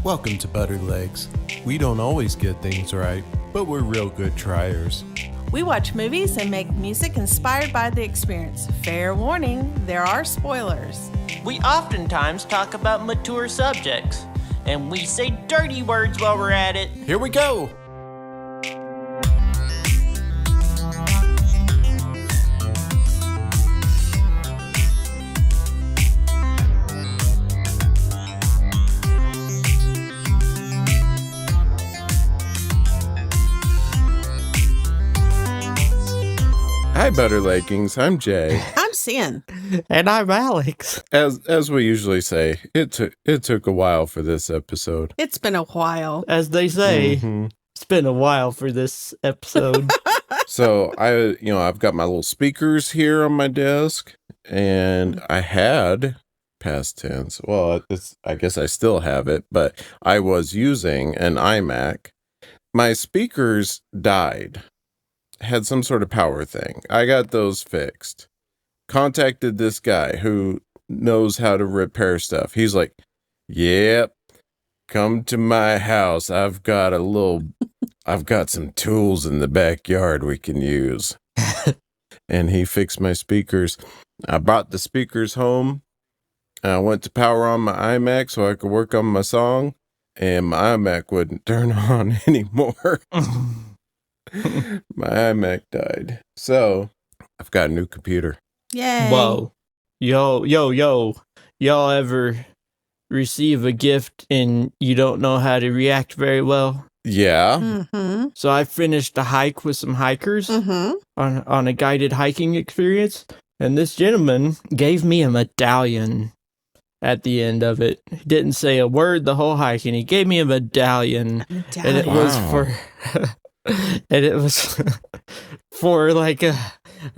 Welcome to Butterleggings. We don't always get things right, but we're real good triers. We watch movies and make music inspired by the experience. Fair warning, there are spoilers. We oftentimes talk about mature subjects, and we say dirty words while we're at it. Here we go! Hi, Butterleggings. I'm Jay. I'm Sin. And I'm Alex. As we usually say, it took a while for this episode. It's been a while. As they say, It's been a while for this episode. So I've got my little speakers here on my desk, and I had past tense. Well, I guess I still have it, but I was using an iMac. My speakers died. Had some sort of power thing. I got those fixed. Contacted this guy who knows how to repair stuff. He's like, "Yep, come to my house. I've got some tools in the backyard we can use." And he fixed my speakers. I brought the speakers home. I went to power on my iMac so I could work on my song, and my iMac wouldn't turn on anymore. My iMac died. So I've got a new computer. Yay. Whoa. Yo. Y'all ever receive a gift and you don't know how to react very well? Yeah. Mm-hmm. So I finished a hike with some hikers on a guided hiking experience. And this gentleman gave me a medallion at the end of it. He didn't say a word the whole hike, and he gave me a medallion. And it was for... And it was for like a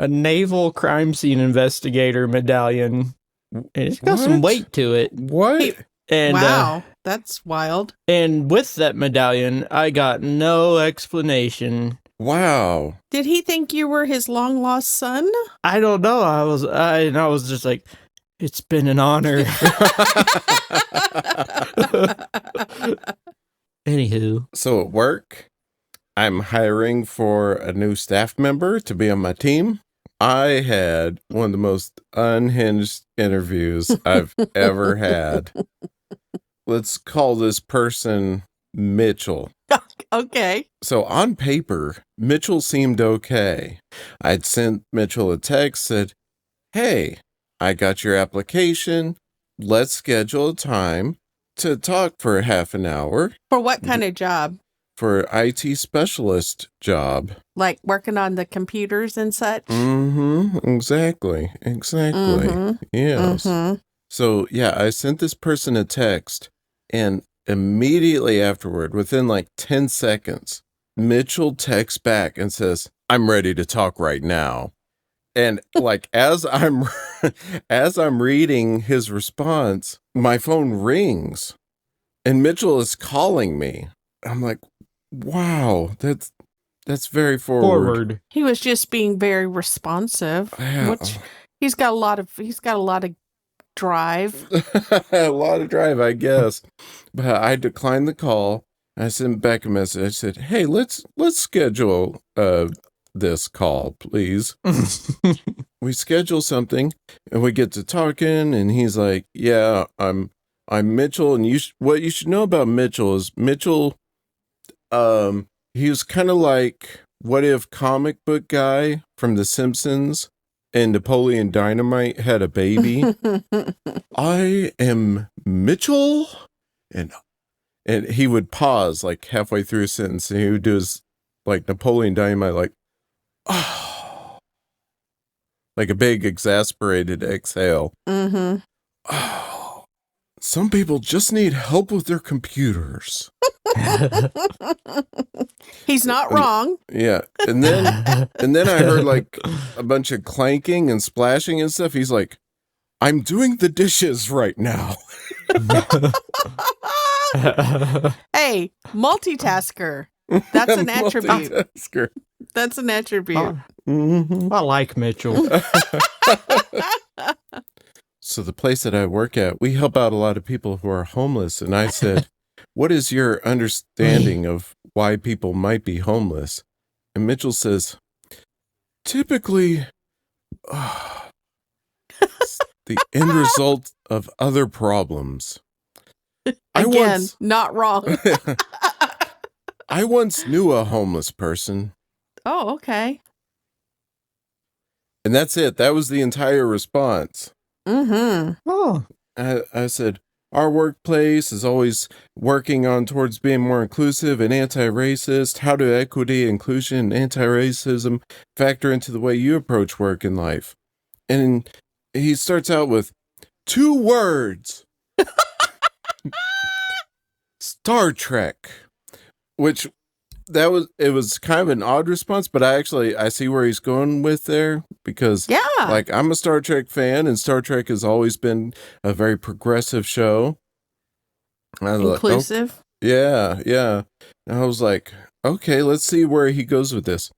naval crime scene investigator medallion. And it's got some weight to it. What? And, wow, that's wild. And with that medallion, I got no explanation. Wow. Did he think you were his long-lost son? I don't know. I was just like, it's been an honor. Anywho. So at work, I'm hiring for a new staff member to be on my team. I had one of the most unhinged interviews I've ever had. Let's call this person Mitchell. Okay. So on paper, Mitchell seemed okay. I'd sent Mitchell a text, said, "Hey, I got your application. Let's schedule a time to talk for half an hour." For what kind of job? For IT specialist job. Like working on the computers and such? Exactly. Yes. So, yeah, I sent this person a text, and immediately afterward, within like 10 seconds, Mitchell texts back and says, "I'm ready to talk right now." And like, as I'm reading his response, my phone rings, and Mitchell is calling me. I'm like, wow, that's very forward. He was just being very responsive. Yeah. Which he's got a lot of drive. A lot of drive, I guess. But I declined the call. I sent back a message. I said, "Hey, let's schedule this call, please." We schedule something, and we get to talking, and he's like, "Yeah, I'm Mitchell, and what you should know about Mitchell is Mitchell, he was kind of like what if comic book guy from The Simpsons and Napoleon Dynamite had a baby." "I am Mitchell," and he would pause like halfway through a sentence, and he would do his like Napoleon Dynamite, like, "Oh," like a big exasperated exhale. "Oh, some people just need help with their computers." He's not wrong. Yeah. And then I heard like a bunch of clanking and splashing and stuff. He's like, "I'm doing the dishes right now." Hey, multitasker. That's an attribute. Multitasker. That's an attribute. I like Mitchell. So the place that I work at, we help out a lot of people who are homeless. And I said, what is your understanding of why people might be homeless? And Mitchell says, typically, it's the end result of other problems. Again, not wrong. I once knew a homeless person. Oh, okay. And that's it. That was the entire response. Mm-hmm. Oh. I said, our workplace is always working on towards being more inclusive and anti-racist. How do equity, inclusion, and anti-racism factor into the way you approach work in life? And he starts out with 2 words. Star Trek. Which it was kind of an odd response, but I see where he's going with there, because like, I'm a Star Trek fan, and Star Trek has always been a very progressive show. Inclusive. Like, yeah. And I was like, okay, let's see where he goes with this.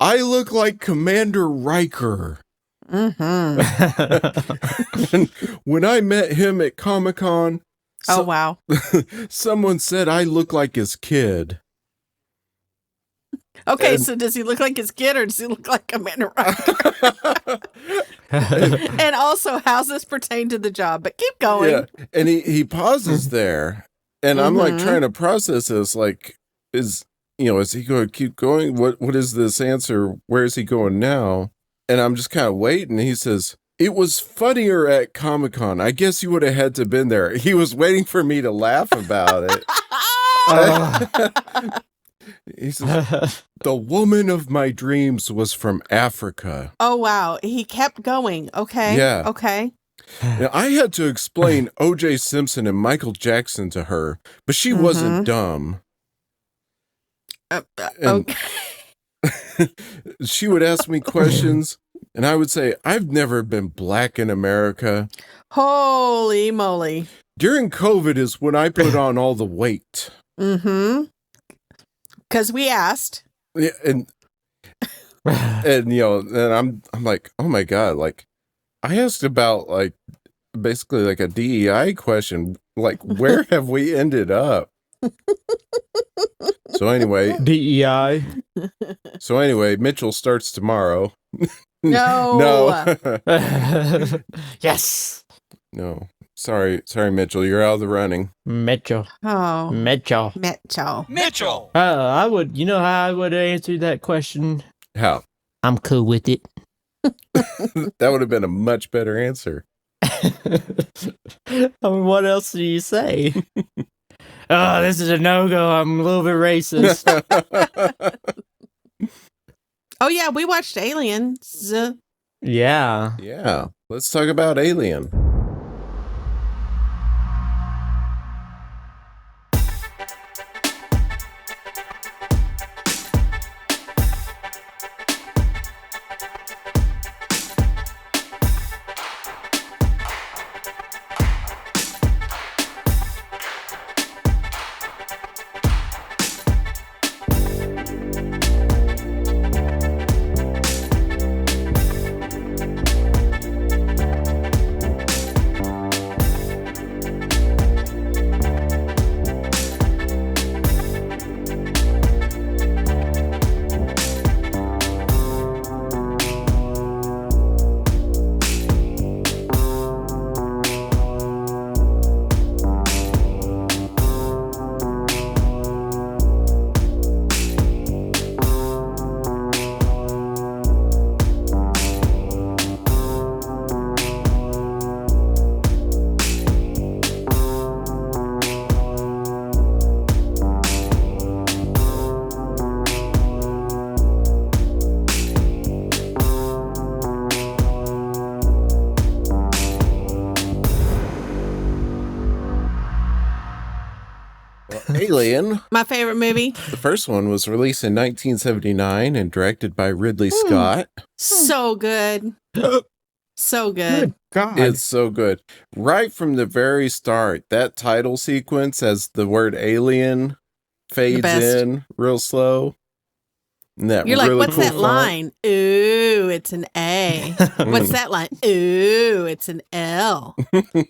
I look like Commander Riker. Mm-hmm. And when I met him at Comic-Con, Oh, wow. someone said I look like his kid. Okay, so does he look like his kid, or does he look like Commander Riker? And also, how's this pertain to the job? But keep going. Yeah, and he pauses there, and I'm like trying to process this. Like, is he going to keep going? What is this answer? Where is he going now? And I'm just kind of waiting. He says, it was funnier at Comic-Con. I guess you would have had to been there. He was waiting for me to laugh about it. He says, the woman of my dreams was from Africa. Oh, wow. He kept going. Okay. Yeah. Okay. Now, I had to explain O.J. Simpson and Michael Jackson to her, but she wasn't dumb. Okay. She would ask me questions, and I would say, I've never been black in America. Holy moly. During COVID is when I put on all the weight. Mm-hmm. Because we asked. Yeah, and and I'm like, oh my God, like, I asked about, like, basically like a DEI question, like, where have we ended up? So anyway, DEI. So anyway, Mitchell starts tomorrow. No. Yes. No. Sorry, Mitchell. You're out of the running. Mitchell. Oh. Mitchell. Mitchell. I would, you know how I would answer that question? How? I'm cool with it. That would have been a much better answer. I mean, what else do you say? Oh, this is a no-go. I'm a little bit racist. Oh, yeah. We watched Aliens. Yeah. Yeah. Let's talk about Alien. Alien. My favorite movie. The first one was released in 1979 and directed by Ridley Scott. So good. So good. Good God. It's so good. Right from the very start, that title sequence as the word alien fades best. in real slow. And that You're like, really what's cool that font. line? Ooh, it's an A. What's that line? Ooh, it's an L.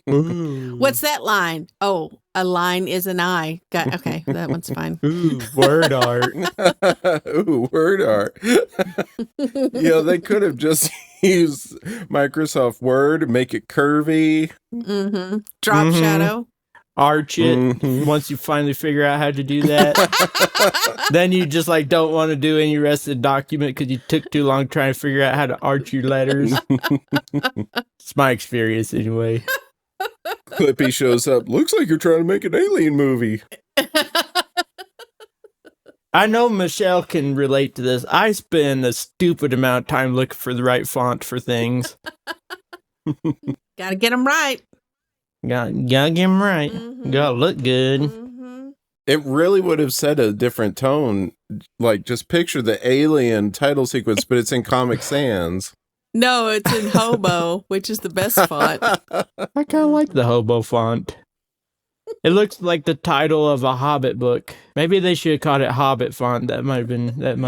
Ooh. What's that line? Oh, a line is an I. Okay, that one's fine. Ooh, word art. Ooh, word art. They could have just used Microsoft Word, make it curvy. Mm-hmm. Drop Mhm. shadow. Arch it. Mhm. Once you finally figure out how to do that, then you just like don't want to do any rest of the document because you took too long trying to figure out how to arch your letters. It's my experience anyway. Clippy shows up. Looks like you're trying to make an alien movie. I know Michelle can relate to this. I spend a stupid amount of time looking for the right font for things. Gotta get them right. Gotta get them right. Mhm. Gotta look good. Mm-hmm. It really would have set a different tone. Like, just picture the alien title sequence, but it's in Comic Sans. No, it's in Hobo, which is the best font. I kind of like the hobo font. It looks like the title of a Hobbit book. Maybe they should have called it Hobbit font. That might have been That'd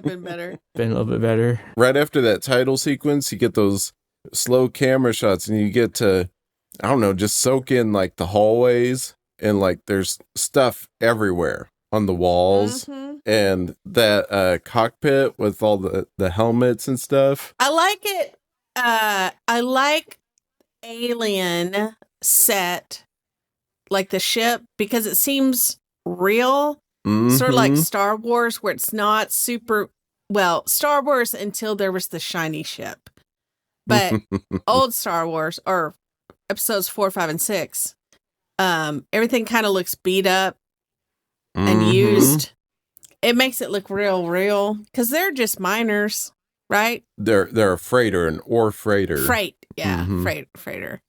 been better. been a little bit better. Right after that title sequence, you get those slow camera shots and you get to, I don't know, just soak in like the hallways and like there's stuff everywhere on the walls Mhm. and that cockpit with all the helmets and stuff. I like it. I like Alien set, like the ship, because it seems real. Sort of like Mhm. Star Wars, where it's not super, well, Star Wars until there was the shiny ship. But old Star Wars, or episodes 4, 5, and 6, everything kind of looks beat up and Mhm. used. It makes it look real, because they're just miners, right? They're a freighter, an Orf Raider. Freight, yeah, Mhm. freighter.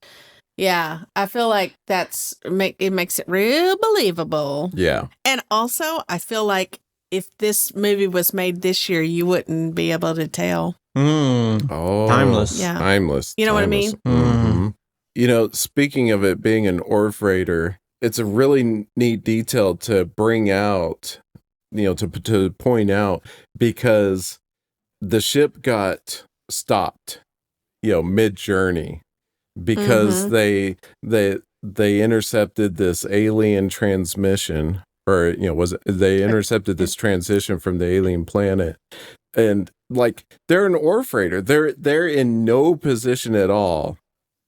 Yeah, I feel like it makes it real believable. Yeah. And also, I feel like if this movie was made this year, you wouldn't be able to tell. Oh, Timeless. Yeah. Timeless. You know what I timeless. mean? Mhm. Speaking of it being an Orf Raider, it's a really neat detail to bring out, to point out, because the ship got stopped, mid-journey because they intercepted this alien transmission, or they intercepted this transition from the alien planet. And like, they're an Orf Raider. They're in no position at all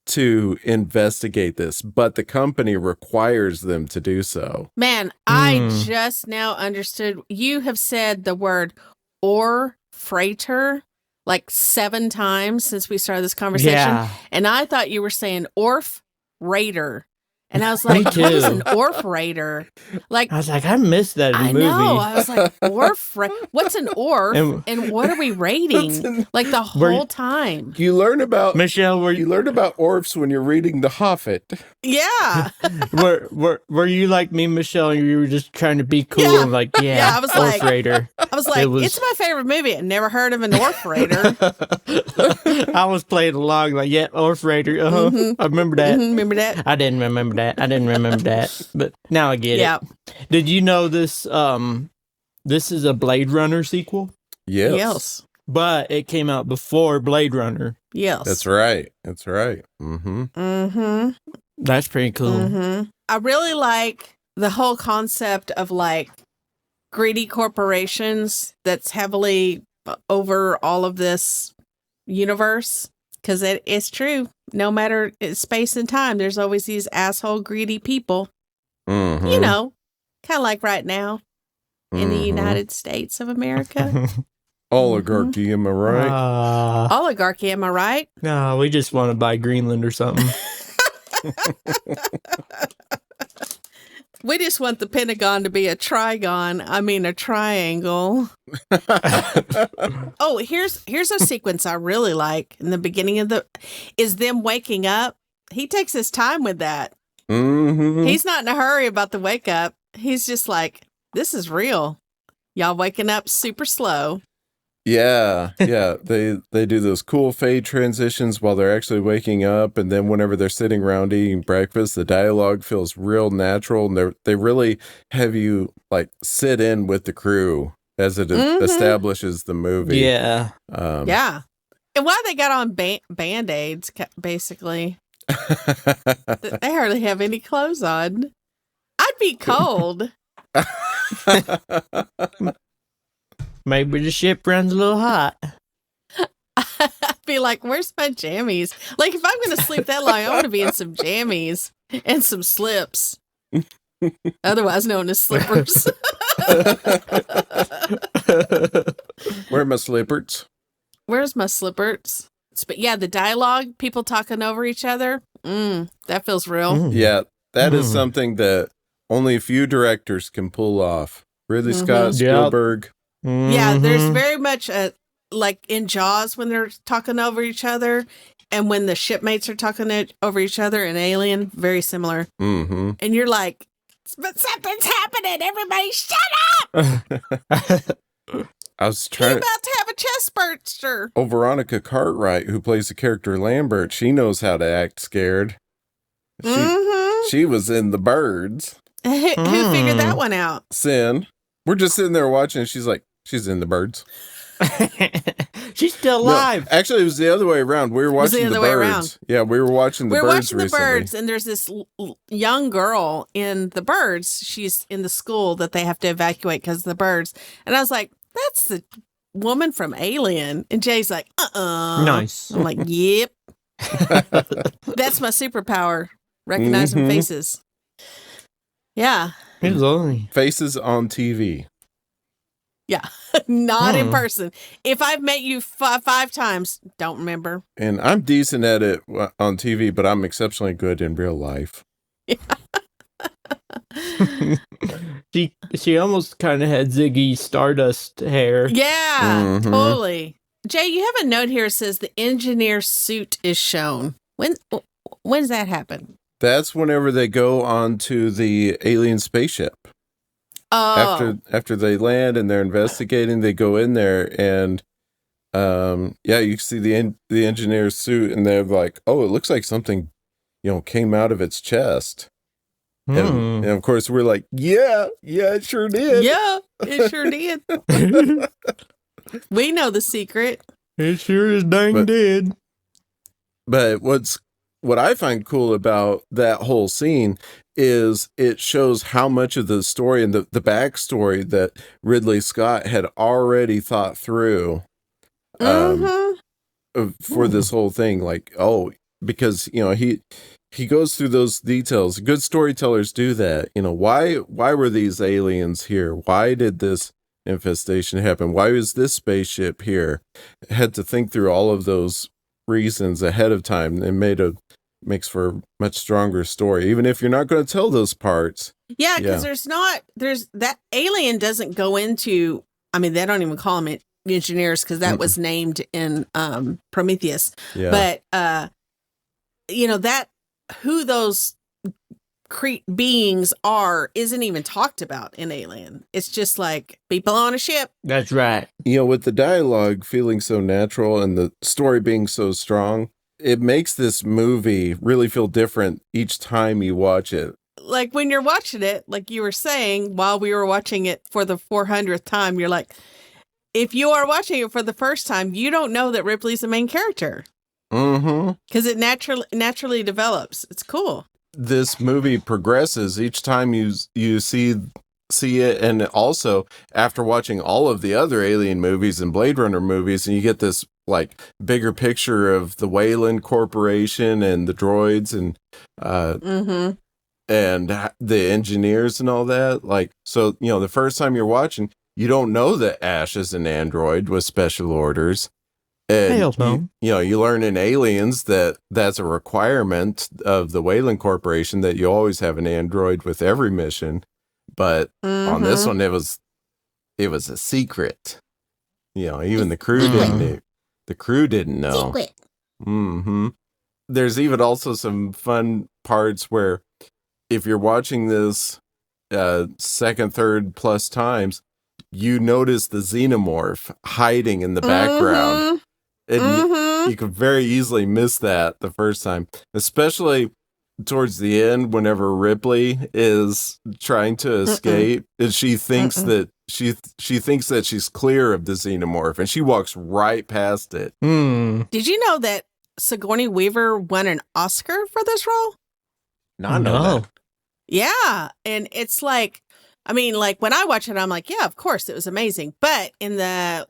to investigate this, but the company requires them to do so. Man, I just now understood. You have said the word "or freighter" like 7 times since we started this conversation. Yeah. And I thought you were saying Orf Raider. And I was Me like, what is too. an Orf Raider? Like, I was like, I missed that in the I movie. know. I was like, what's an Orf? And what are we rating? Like the whole time. You learn about Michelle, you learn about Orfs when you're reading The Hobbit. Yeah. were you like me, Michelle, and you were just trying to be cool Yeah. and like, Yeah, I was Orf like- Raider. I was like, was- it's my favorite movie. I never heard of an Orf Raider. I was playing along like, yeah, Orf Raider. I remember that. Remember that? I didn't remember that, but now I get Yeah. it. Did you know this? This is a Blade Runner sequel, Yes. Yes. but it came out before Blade Runner. Yes. That's right. Mm-hmm. Mm-hmm. That's pretty cool. Mm-hmm. I really like the whole concept of like greedy corporations that's heavily over all of this universe, because it's true. No matter space and time, there's always these asshole greedy people. Mm-hmm. You know, kind of like right now in the Mhm. United States of America. Oligarchy, am I right? Oligarchy, am I right? No, we just want to buy Greenland or something. We just want the Pentagon to be a trigon. I mean, a triangle. Oh, here's a sequence I really like in the beginning of is them waking up. He takes his time with that. Mm-hmm. He's not in a hurry about the wake up. He's just like, this is real. Y'all waking up super slow. Yeah. They do those cool fade transitions while they're actually waking up, and then whenever they're sitting around eating breakfast, the dialogue feels real natural, and they really have you like sit in with the crew as it establishes the movie. Yeah. Yeah. And why they got on Band-Aids, basically. They hardly have any clothes on. I'd be cold. Maybe the ship runs a little hot. I'd be like, where's my jammies? Like, if I'm going to sleep that long, I want to be in some jammies and some slips. Otherwise known as slippers. Where are my slippers? Where's my slippers? But yeah, the dialogue, people talking over each other, that feels real. Yeah, that is something that only a few directors can pull off. Ridley Scott, Spielberg. Yeah, there's very much like in Jaws when they're talking over each other, and when the shipmates are talking over each other in Alien, very similar. Mm-hmm. And you're like, but something's happening. Everybody shut up. I was He's trying about to have a chest burster. Oh, Veronica Cartwright, who plays the character Lambert, she knows how to act scared. She was in The Birds. Who figured that one out? Sin. We're just sitting there watching, and she's like, she's in The Birds. She's still alive. No, actually, it was the other way around. We were watching The Birds. Yeah, we were watching The Birds recently. We're watching The Birds, and there's this young girl in The Birds. She's in the school that they have to evacuate because of the birds. And I was like, that's the woman from Alien. And Jay's like, Nice. I'm like, yep. That's my superpower, recognizing faces. Yeah. Faces on TV. Yeah. Not in person. If I've met you five times, don't remember. And I'm decent at it on TV, but I'm exceptionally good in real life. She almost kind of had Ziggy Stardust hair. Yeah, totally. Jay, you have a note here that says the engineer suit is shown. When's that happen? That's whenever they go onto the alien spaceship. Oh. After they land and they're investigating, they go in there and you see the engineer's suit, and they're like, oh, it looks like something, came out of its chest. And of course we're like, yeah, it sure did. Yeah, it sure did. We know the secret. It sure is dang did. But what I find cool about that whole scene is it shows how much of the story and the backstory that Ridley Scott had already thought through for this whole thing. Like, because, he goes through those details. Good storytellers do that. Why were these aliens here? Why did this infestation happen? Why was this spaceship here? Had to think through all of those reasons ahead of time. It makes for a much stronger story, even if you're not going to tell those parts. Yeah, because there's that Alien doesn't go into, they don't even call them engineers because that was named in Prometheus. Yeah. But, that who those beings are isn't even talked about in Alien. It's just like people on a ship. That's right. With the dialogue feeling so natural and the story being so strong, it makes this movie really feel different each time you watch it. Like when you're watching it, like you were saying, while we were watching it for the 400th time, you're like, if you are watching it for the first time, you don't know that Ripley's the main character. Because it naturally develops. It's cool. This movie progresses each time you see it, and also after watching all of the other Alien movies and Blade Runner movies, and you get this like bigger picture of the Weyland Corporation and the droids and the engineers and all that. Like, so the first time you're watching, you don't know that Ash is an android with special orders. And you learn in Aliens that's a requirement of the Weyland Corporation that you always have an android with every mission. But on this one, it was a secret. Even the crew didn't know. Secret. There's even also some fun parts where if you're watching this second, third plus times, you notice the xenomorph hiding in the background. And you could very easily miss that the first time, especially towards the end, whenever Ripley is trying to escape and she thinks that she thinks that she's clear of the xenomorph, and she walks right past it. Did you know that Sigourney Weaver won an Oscar for this role? No, I know that. Yeah, and it's like, I mean, like when I watch it, I'm like, yeah, of course, it was amazing. But in the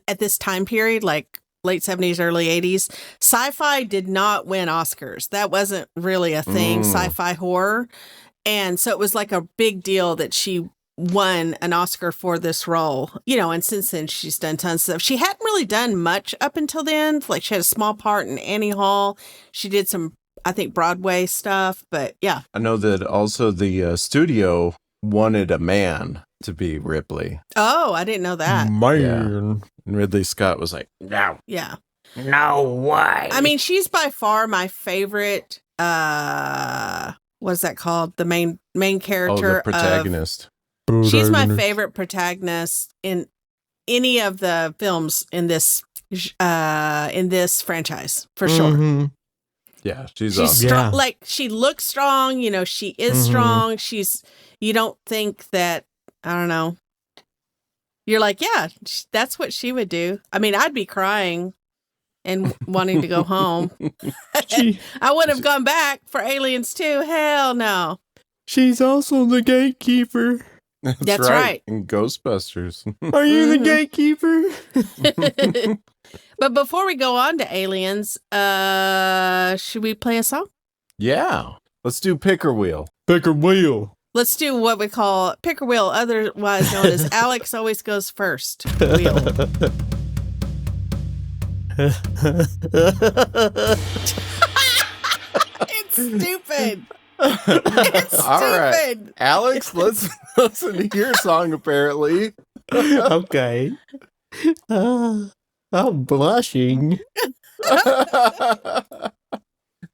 at this time period, like late 70s, early 80s, sci-fi did not win Oscars. That wasn't really a thing, sci-fi horror. And so it was like a big deal that she won an Oscar for this role, you know, and since then she's done tons of stuff. She hadn't really done much up until then. Like she had a small part in Annie Hall. She did some, I think, Broadway stuff, but yeah. I know that also the studio wanted a man to be Ripley. Oh, I didn't know that. Man. Yeah. And Ridley Scott was like, no. Yeah. No way. I mean, she's by far my favorite, what's that called? The main character. Oh, the protagonist. She's my favorite protagonist in any of the films in this franchise, for sure. Mm-hmm. Yeah, she's She's awesome. strong. Yeah. Like she looks strong, you know, she is strong. You don't think that, I don't know. You're like, yeah, that's what she would do. I mean, I'd be crying and wanting to go home. I would have gone back for Aliens 2. Hell no. She's also the gatekeeper. That's right. In Ghostbusters. Are you the gatekeeper? But before we go on to Aliens, should we play a song? Yeah. Let's do Pick or Wheel. Pick a wheel. Let's do what we call Pick or Wheel, otherwise known as Alex Always Goes First. Wheel. It's stupid. It's stupid. All right. Alex, let's listen to your song, apparently. Okay. I'm blushing.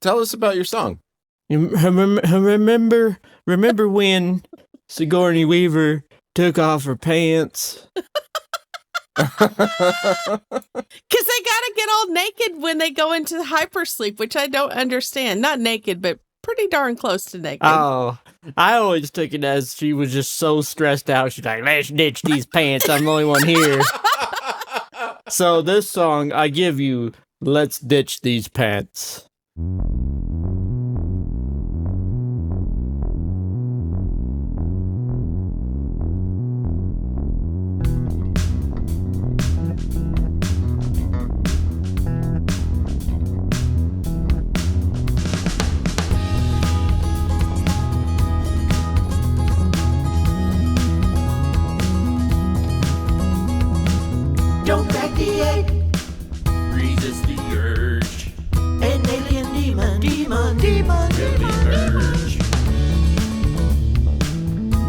Tell us about your song. Remember when Sigourney Weaver took off her pants? Because they gotta get all naked when they go into hypersleep, which I don't understand. Not naked, but pretty darn close to naked. Oh, I always took it as she was just so stressed out. She's like, let's ditch these pants. I'm the only one here. So this song, I give you, Let's Ditch These Pants. Don't crack the egg, Resist the urge. an alien demon, Really urge.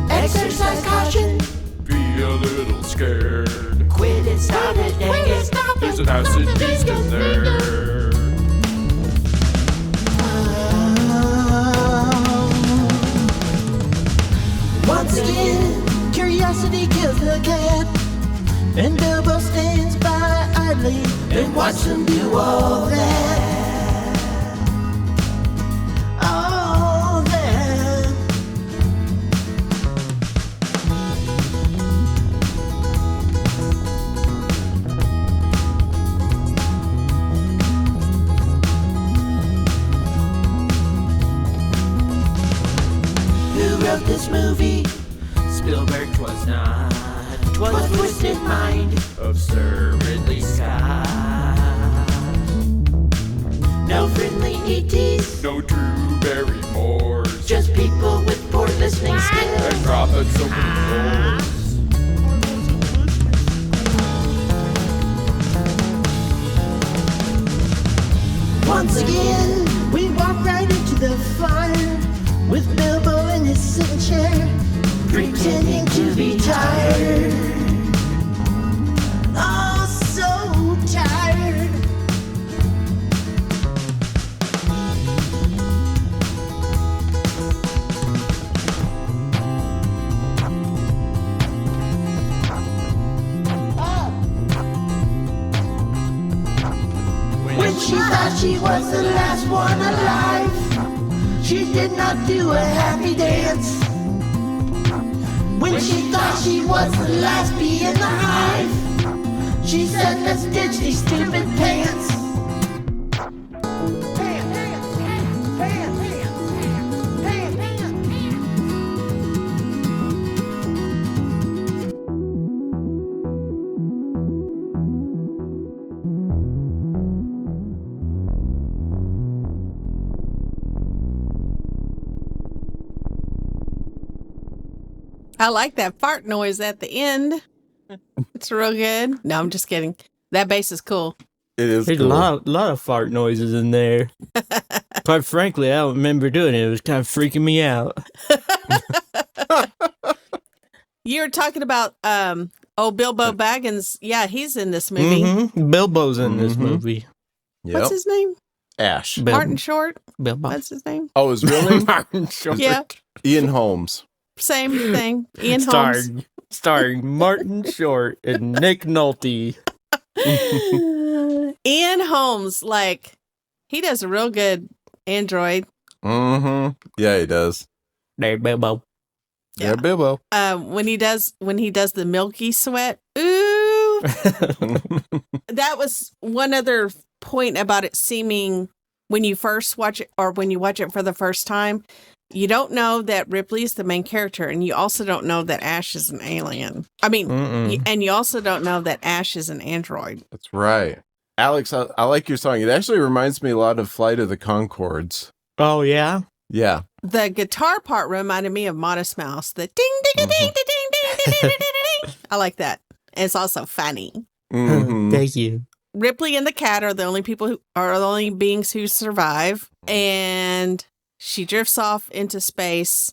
Exercise caution, Be a little scared. quit it, stop it, dang it. There's an acid beast in there. Once again, curiosity kills the cat, and Bilbo stands by idly and watch them do all that. All that. Who wrote this movie? Spielberg 'twas not. 'Twas a twisted mind. Of Sir Ridley Scott. No friendly ETs, No true Barrymores. just people with poor listening And skills. prophets open doors. Once again, we walk right into the fire with Bilbo in his sitting chair, pretending to be tired. Oh, so tired. When she thought she was the last one alive, she did not do a happy dance. When she thought she was the last bee in the hive, she said, let's ditch these stupid pants. I like that fart noise at the end. It's real good. No, I'm just kidding. That bass is cool. It is There's cool. a lot of fart noises in there. Quite frankly, I don't remember doing it. It was kind of freaking me out. You were talking about Bilbo Baggins. Yeah, he's in this movie. Bilbo's in this movie. Yep. What's his name? Ash. Martin Short. Bilbo. That's his name. Oh, his real name? Martin Short. Yeah, Ian Holmes. same thing. Ian Holmes. Starring Martin Short and Nick Nolte. Ian Holmes, like, he does a real good android. Mm-hmm. Yeah, he does. There, Bilbo. Yeah, Bilbo. When he does the milky sweat. Ooh, that was one other point about it seeming when you first watch it or when you watch it for the first time, you don't know that Ripley's the main character, and you also don't know that Ash is an alien. I mean, and you also don't know that Ash is an android. That's right. Alex, I like your song. It actually reminds me a lot of Flight of the Conchords. Oh, yeah? Yeah. The guitar part reminded me of Modest Mouse. The ding, ding, ding, ding, ding, ding, ding, ding, ding, ding. I like that. It's also funny. Mhm. Thank you. Ripley and the cat are the only beings who survive, and she drifts off into space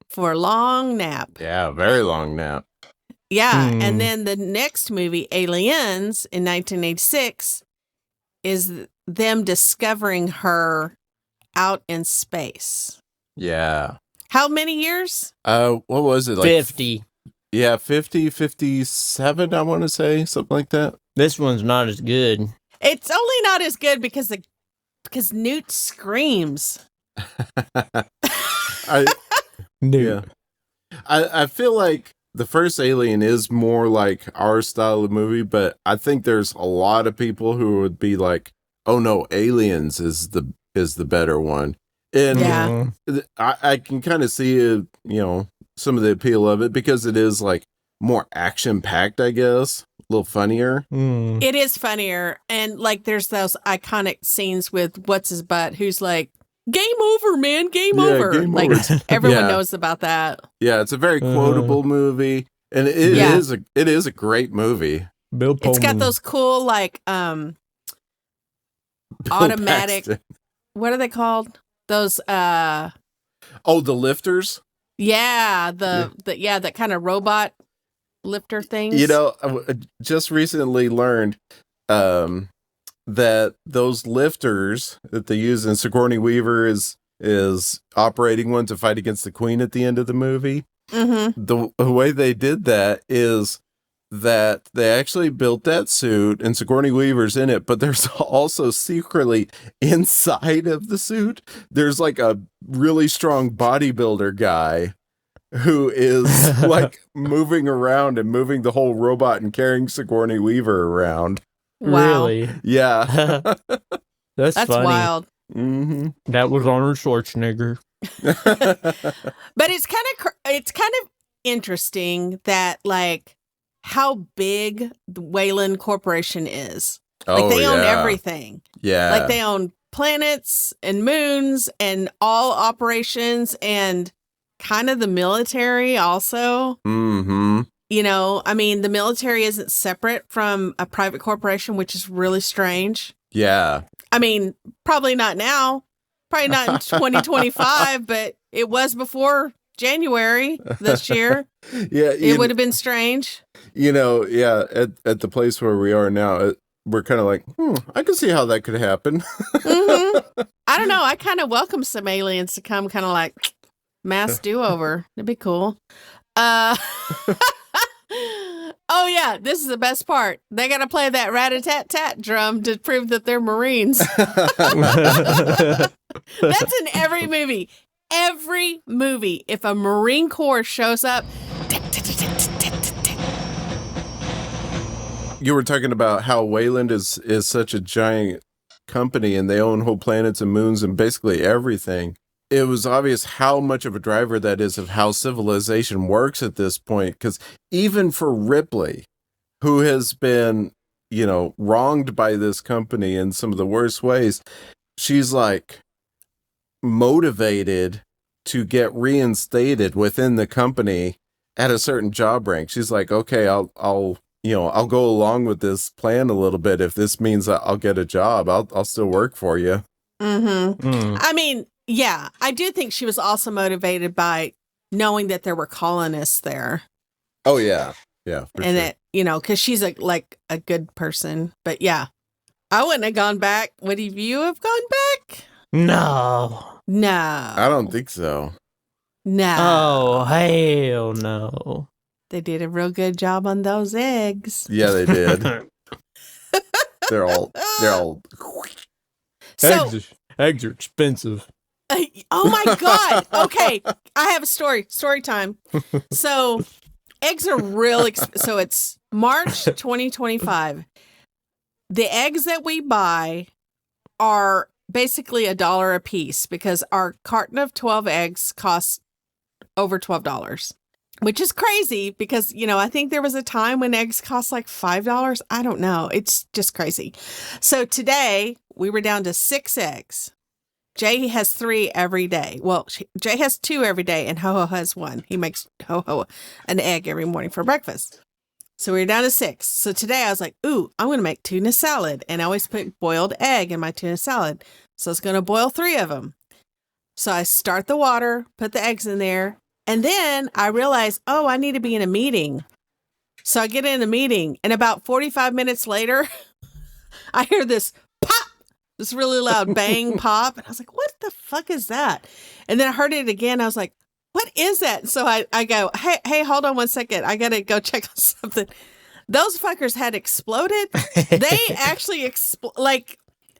for a long nap. Yeah, very long nap. Yeah, and then the next movie, Aliens, in 1986, is them discovering her out in space. Yeah. How many years? What was it? Like 50. Yeah, 50, 57, I want to say, something like that. This one's not as good. It's only not as good because Newt screams. Yeah. I feel like the first Alien is more like our style of movie, but I think there's a lot of people who would be like, "Oh no, Aliens is the better one." And Yeah. I can kind of see some of the appeal of it because it is like more action packed, I guess, a little funnier. It is funnier, and like there's those iconic scenes with what's his butt, who's like, "Game over, man, game over." Game like over. everyone Yeah. knows about that. Yeah, it's a very quotable movie, and it is a great movie. Bill Pullman. It's got those cool like Bill automatic. Paxton. What are they called? Those the lifters. that kind of robot lifter things. You know, I just recently learned that those lifters that they use in Sigourney Weaver is operating one to fight against the Queen at the end of the movie. Mm-hmm. The way they did that is that they actually built that suit and Sigourney Weaver's in it, but there's also secretly inside of the suit, there's like a really strong bodybuilder guy who is like moving around and moving the whole robot and carrying Sigourney Weaver around. Wow. Really? Yeah. That's funny. wild. Mm-hmm. That was Arnold Schwarzenegger. But it's kind of interesting that like how big the Wayland Corporation is. Like they own everything. Yeah. Like they own planets and moons and all operations and kind of the military also. Mm-hmm. You know, I mean, the military isn't separate from a private corporation, which is really strange. Yeah. I mean, probably not now, probably not in 2025, but it was before January this year. Yeah. It would have been strange. At the place where we are now, we're kind of like, I can see how that could happen. Mm-hmm. I don't know. I kind of welcome some aliens to come kind of like mass do-over. It'd be cool. Oh, yeah. This is the best part. They got to play that rat-a-tat-tat drum to prove that they're Marines. That's in every movie. Every movie. If a Marine Corps shows up, You were talking about how Wayland is such a giant company and they own whole planets and moons and basically everything. It was obvious how much of a driver that is of how civilization works at this point. Because even for Ripley, who has been, wronged by this company in some of the worst ways, she's like motivated to get reinstated within the company at a certain job rank. She's like, okay, I'll go along with this plan a little bit. If this means that I'll get a job, I'll still work for you. I mean, yeah, I do think she was also motivated by knowing that there were colonists there. Oh, yeah. Yeah. And that, because she's a good person. But yeah, I wouldn't have gone back. Would you have gone back? No. I don't think so. No. Oh, hell no. They did a real good job on those eggs. Yeah, they did. they're all. So, eggs are expensive. oh my God. Okay. I have a story time. So eggs are real so it's March 2025. The eggs that we buy are basically $1 a piece because our carton of 12 eggs costs over $12, which is crazy because, I think there was a time when eggs cost like $5. I don't know. It's just crazy. So today we were down to 6 eggs. Jay has 3 every day. Well, Jay has 2 every day and Ho-Ho has 1. He makes Ho-Ho an egg every morning for breakfast. So we were down to 6. So today I was like, ooh, I'm going to make tuna salad. And I always put boiled egg in my tuna salad. So I was going to boil 3 of them. So I start the water, put the eggs in there. And then I realized, I need to be in a meeting. So I get in a meeting. And about 45 minutes later, I hear this pop. This really loud bang pop. And I was like, what the fuck is that? And then I heard it again. I was like, what is that? So I go, hey, hold on one second. I got to go check on something. Those fuckers had exploded. They actually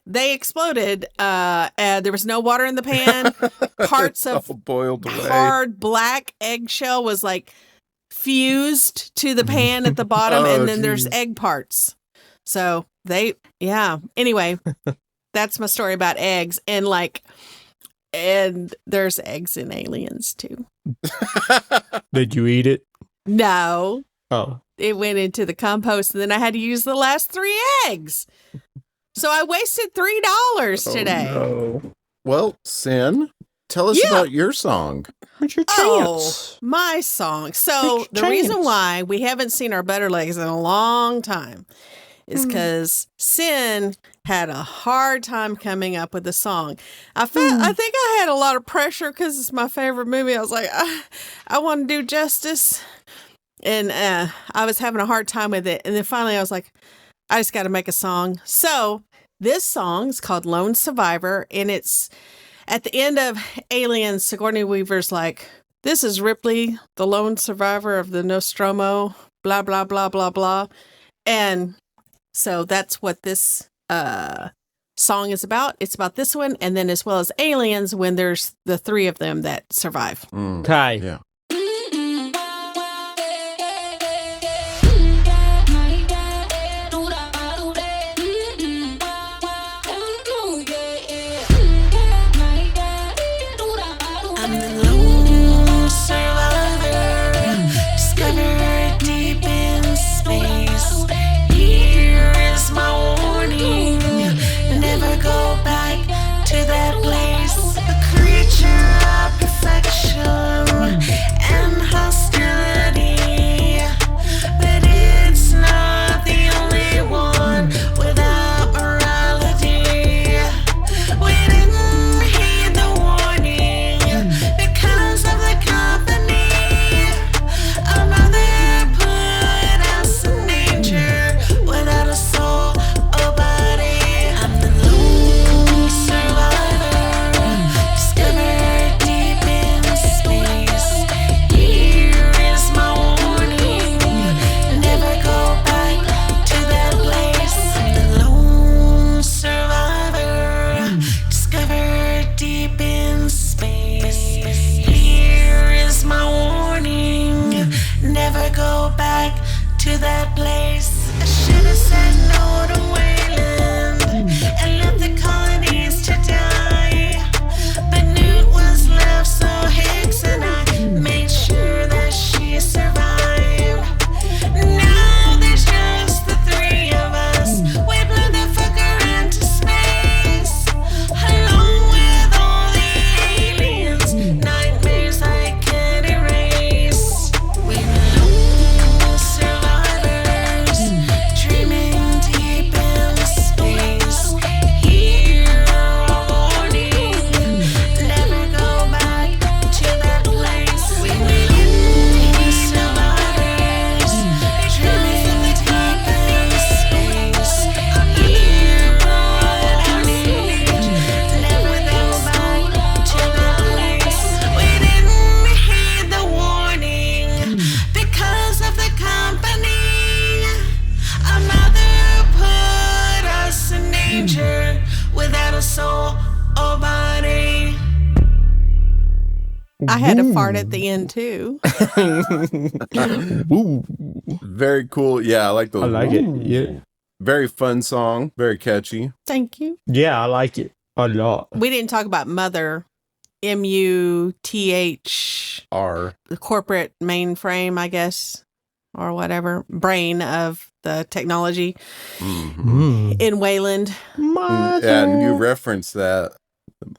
they exploded. There was no water in the pan. Parts of boiled away. Hard black eggshell was like fused to the pan at the bottom. And then there's egg parts. So anyway. That's my story about eggs and there's eggs in Aliens too. Did you eat it? No. Oh. It went into the compost and then I had to use the last 3 eggs. So I wasted $3 today. No. Well, Sin, tell us about your song. What's your chance? My song. So the reason why we haven't seen our Butterleggings in a long time is because Sin had a hard time coming up with a song. I think I had a lot of pressure because it's my favorite movie. I was like, I want to do justice. And I was having a hard time with it. And then finally I was like, I just got to make a song. So this song is called Lone Survivor. And it's at the end of Aliens, Sigourney Weaver's like, this is Ripley, the lone survivor of the Nostromo, blah, blah, blah, blah, blah. And so that's what this song is about. It's about this one, and then as well as Aliens, when there's the 3 of them that survive. Okay. Yeah. I'm the lone survivor, discovered deep in space. Here is my warning, never go back to that place. A creature of perfection, never go back to that place. I should have said no to Wayland and left the colonies to die. But Newt was left, so Hicks and I made sure that she survived. Now there's just the three of us. We blew the fucker into space, along with all the aliens. Nightmares I can't erase. We're lone survivors, dreaming deep in space. Hear a warning, never go back to that place. We're lone survivors, dreaming deep in space. Hear a warning, never go back to that place. We didn't heed the warning because of the company. Our mother put us in danger without a soul or body. I had to fart at the end too. Woo. Very cool. Yeah, I like the. I like it. Yeah. Very fun song. Very catchy. Thank you. Yeah, I like it a lot. We didn't talk about Mother, MUTH, R. the corporate mainframe, I guess, or whatever, brain of the technology in Wayland. Yeah, and you referenced that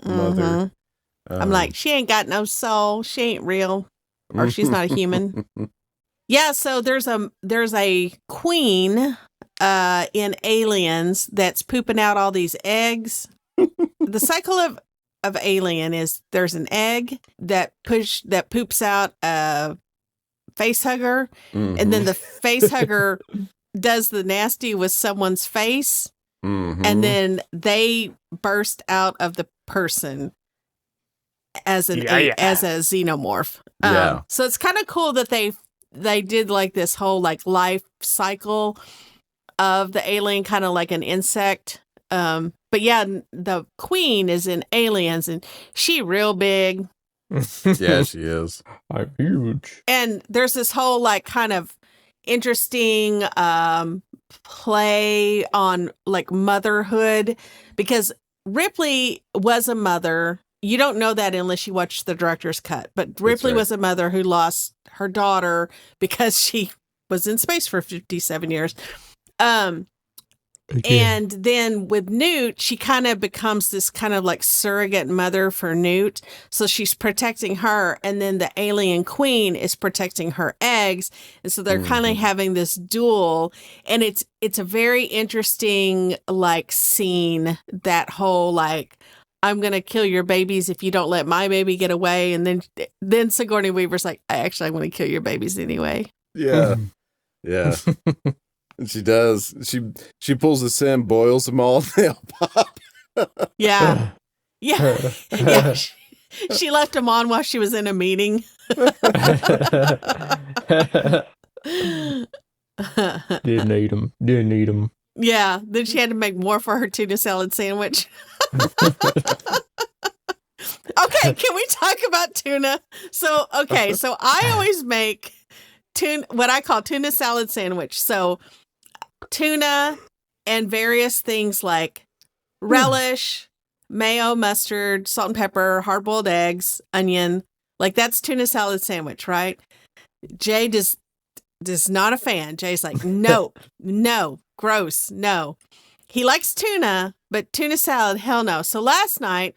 mother. I'm like, she ain't got no soul. She ain't real, or she's not a human. Yeah, so there's a queen in Aliens that's pooping out all these eggs. The cycle of Alien is there's an egg that poops out a face hugger, and then the face hugger does the nasty with someone's face, and then they burst out of the person as as a xenomorph. Yeah. So it's kind of cool that they did like this whole like life cycle of the alien, kind of like an insect. But yeah, the queen is in Aliens, and she real big. Yeah, she is. I'm huge. And there's this whole like kind of interesting play on like motherhood, because Ripley was a mother. You don't know that unless you watch the director's cut. But Ripley was a mother who lost her daughter because she was in space for 57 years. And then with Newt, she kind of becomes this kind of like surrogate mother for Newt. So she's protecting her, and then the alien queen is protecting her eggs. And so they're kind of having this duel. And it's a very interesting like scene, that whole like, I'm going to kill your babies if you don't let my baby get away. And then Sigourney Weaver's like, I want to kill your babies anyway. Yeah. Yeah. And she does. She pulls the sim, boils them all, they'll pop. Yeah. Yeah. Yeah. She left them on while she was in a meeting. Didn't eat them. Yeah. Then she had to make more for her tuna salad sandwich. Okay, can we talk about tuna? So I always make what I call tuna salad sandwich. So tuna and various things like relish, mayo, mustard, salt and pepper, hard-boiled eggs, onion. Like that's tuna salad sandwich, right? Jay is not a fan. Jay's like, no, gross, no. He likes tuna, but tuna salad, hell no. So last night,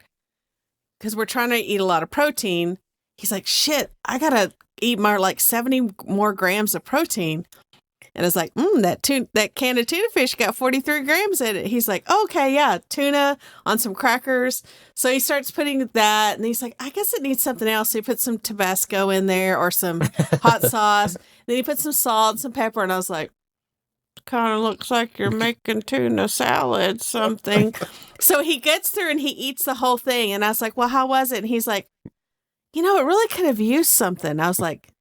because we're trying to eat a lot of protein, he's like, shit, I got to eat more like 70 more grams of protein. And I was like, that can of tuna fish got 43 grams in it. He's like, okay, yeah, tuna on some crackers. So he starts putting that, and he's like, I guess it needs something else. So he puts some Tabasco in there or some hot sauce. Then he puts some salt, some pepper, and I was like, kind of looks like you're making tuna salad something. So he gets through and he eats the whole thing. And I was like, well, how was it? And he's like, it really could have used something. I was like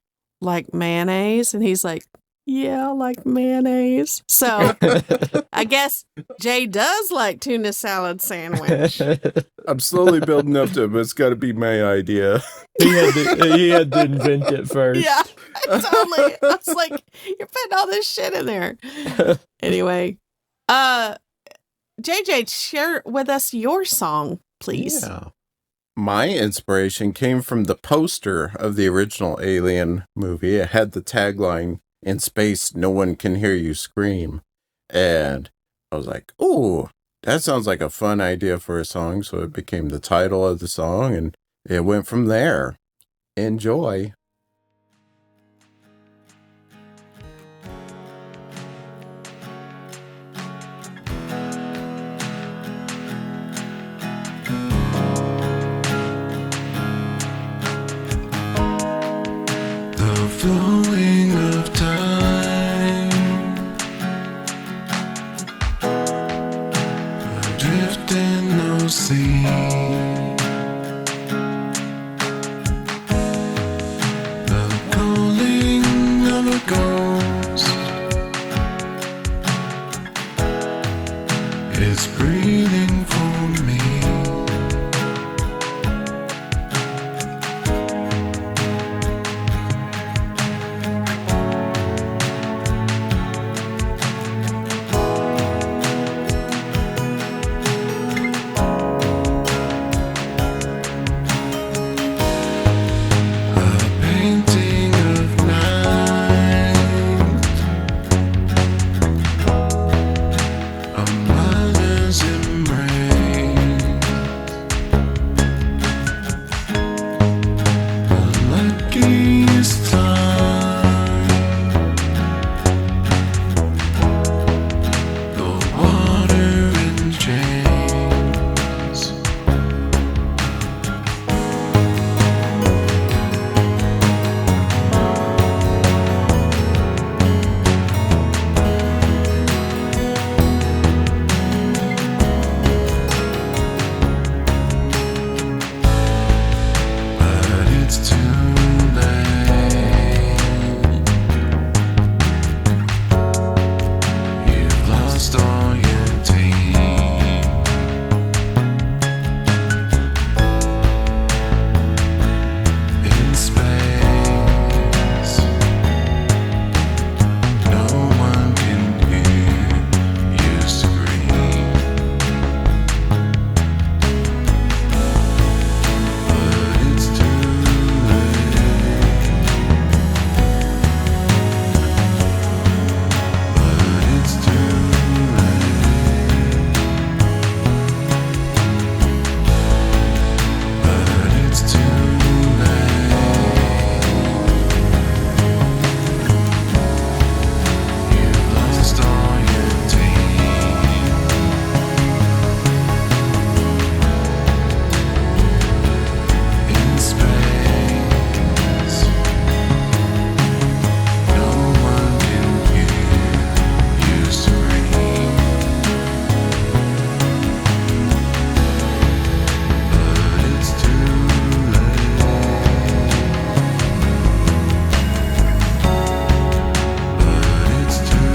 mayonnaise? And he's like, Yeah, like mayonnaise. So I guess Jay does like tuna salad sandwich. I'm slowly building up to it, but it's got to be my idea. He had to invent it first. Yeah, I was like, you're putting all this shit in there. Anyway, JJ, share with us your song, please. Yeah. My inspiration came from the poster of the original Alien movie. It had the tagline, "In space, no one can hear you scream." And I was like, "Oh, that sounds like a fun idea for a song." So it became the title of the song, and it went from there. Enjoy. The flowing of time, adrift in no sea. The calling of a ghost is breathing for me. Painting of night, a mother's embrace, the luckiest time, the water in chains. But it's too late. You've lost all your team. In space, no one can hear you scream. But it's too late. But it's too late. But it's too late. You've lost all your team. In space, no one can hear you scream. But it's too late. But it's too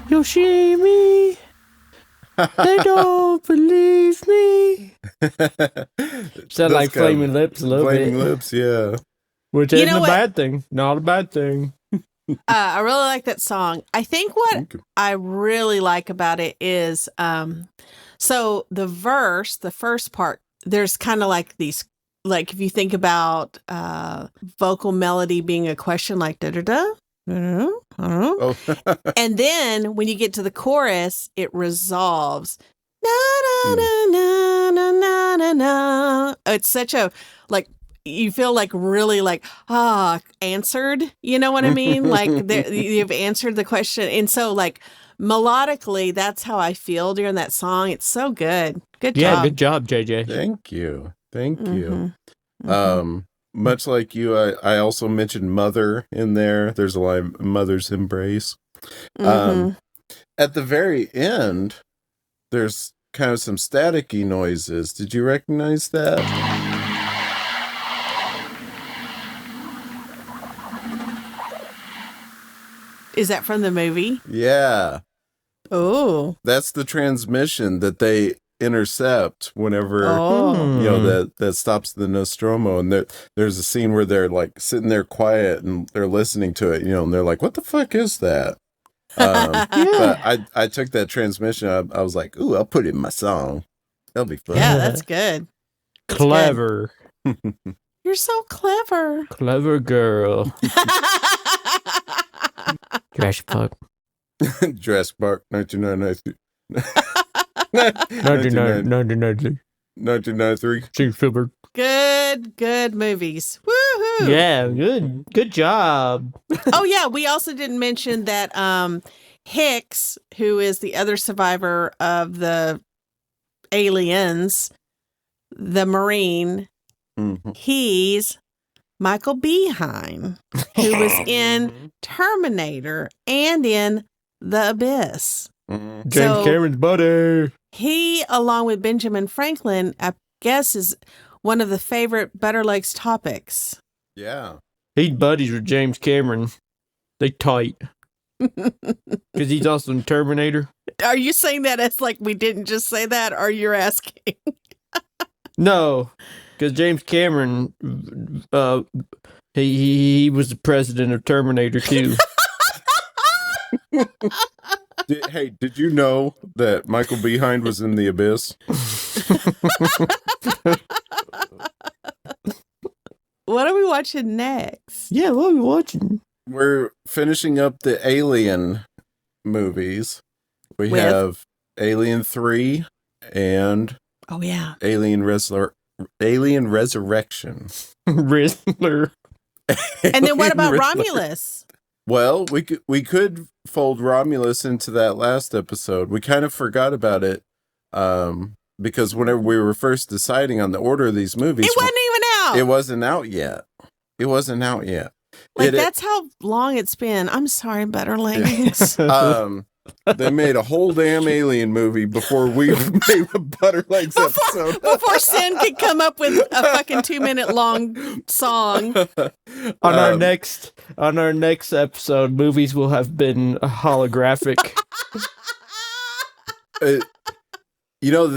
Yoshimi, they don't believe me. Sound like Flaming Lips a little Flaming bit. Lips, yeah. Which You isn't know a what? bad thing. Not a bad thing. I really like that song. I think what Thank you. I really like about it is so the verse, the first part, there's kind of like these, like if you think about vocal melody being a question, like da da da, I don't know. Oh, And then when you get to the chorus, it resolves. Na na na na na na na na. It's such a like you feel like really like answered. You know what I mean? Like you've answered the question, and so like melodically, that's how I feel during that song. It's so good. Good Yeah, job. good job, JJ. thank you. Thank you. Mhm. Much like you, I also mentioned Mother in there. There's a line, Mother's Embrace. Mhm. At the very end, there's kind of some staticky noises. Did you recognize that? Is that from the movie? Yeah. Oh. That's the transmission that they intercept whenever Oh. that stops the Nostromo. And there's a scene where they're like sitting there quiet and they're listening to it, and they're like, what the fuck is that? But I took that transmission. I was like, ooh, I'll put it in my song. That'll be fun. Yeah, that's good. That's Clever. good. You're so clever. Clever girl. Jurassic Park. Jurassic Park, 1993. 1993. Steven Spielberg. Good movies. Woohoo! Yeah, good job. Oh yeah, we also didn't mention that Hicks, who is the other survivor of the aliens, the Marine, he's Michael Behind, who was in Terminator and in The Abyss. James So- Cameron's buddy. He, along with Benjamin Franklin, I guess is one of the favorite Butterleggings topics. Yeah. He's buddies with James Cameron. They tight. Because he's also in Terminator. Are you saying that as like we didn't just say that, or you're asking? No, because James Cameron, he was the president of Terminator 2. Did you know that Michael Behind was in The Abyss? What are we watching next? Yeah, what are we watching? We're finishing up the Alien movies. We With? have Alien 3 and Oh yeah. Alien Resurrection. Riddler. And then what Alien about Riddler. Romulus? Well, we could fold Romulus into that last episode. We kind of forgot about it because whenever we were first deciding on the order of these movies, It wasn't even out. it wasn't out yet. It wasn't out yet. Like that's how long it's been. I'm sorry, Butterleggings. They made a whole damn Alien movie before we made a Butterlegs episode. Before Sin could come up with a fucking 2-minute long song. On our next episode, movies will have been holographic. The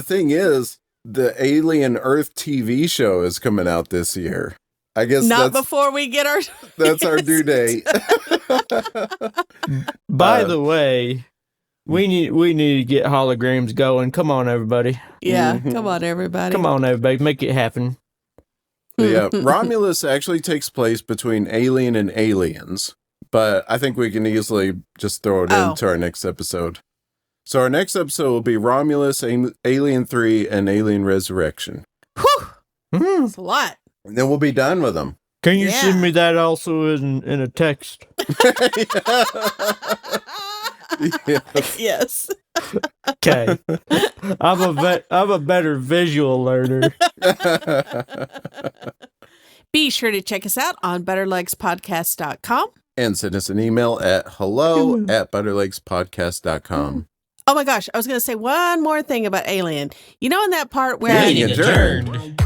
thing is, the Alien Earth TV show is coming out this year. I guess Not before we get our. that's our due date. By the way, we need to get holograms going. Come on, everybody. Yeah, come on, everybody. Come on, everybody. Make it happen. Yeah, Romulus actually takes place between Alien and Aliens, but I think we can easily just throw it into our next episode. So our next episode will be Romulus, Alien 3, and Alien Resurrection. Whew. That's a lot. And then we'll be done with them. Can you Yeah. send me that also in a text? Yes. Okay. I'm a better visual learner. Be sure to check us out on butterlegspodcast.com. And send us an email at hello@butterlegspodcast.com. Oh my gosh, I was going to say one more thing about Alien. You know, in that part where Meeting adjourned.